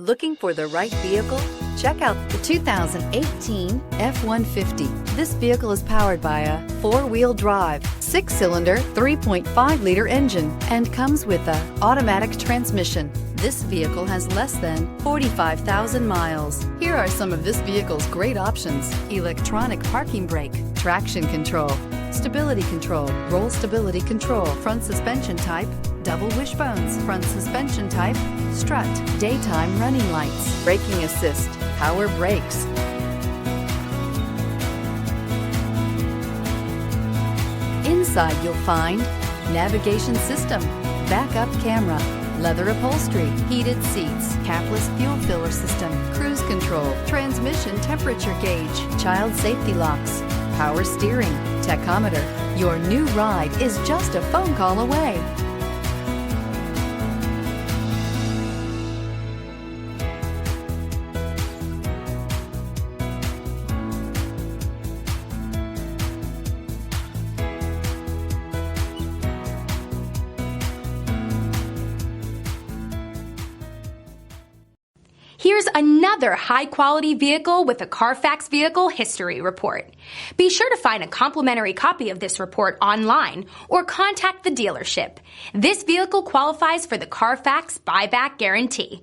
Looking for the right vehicle? Check out the 2018 F-150. This vehicle is powered by a four-wheel drive, 6-cylinder, 3.5-liter engine, and comes with an automatic transmission. This vehicle has less than 45,000 miles. Here are some of this vehicle's great options: electronic parking brake, traction control, stability control, roll stability control, front suspension type, double wishbones, front suspension type, strut, daytime running lights, braking assist, power brakes. Inside you'll find navigation system, backup camera, leather upholstery, heated seats, capless fuel filler system, cruise control, transmission temperature gauge, child safety locks, power steering, tachometer. Your new ride is just a phone call away. Here's another high-quality vehicle with a CARFAX Vehicle History Report. Be sure to find a complimentary copy of this report online or contact the dealership. This vehicle qualifies for the CARFAX Buyback Guarantee.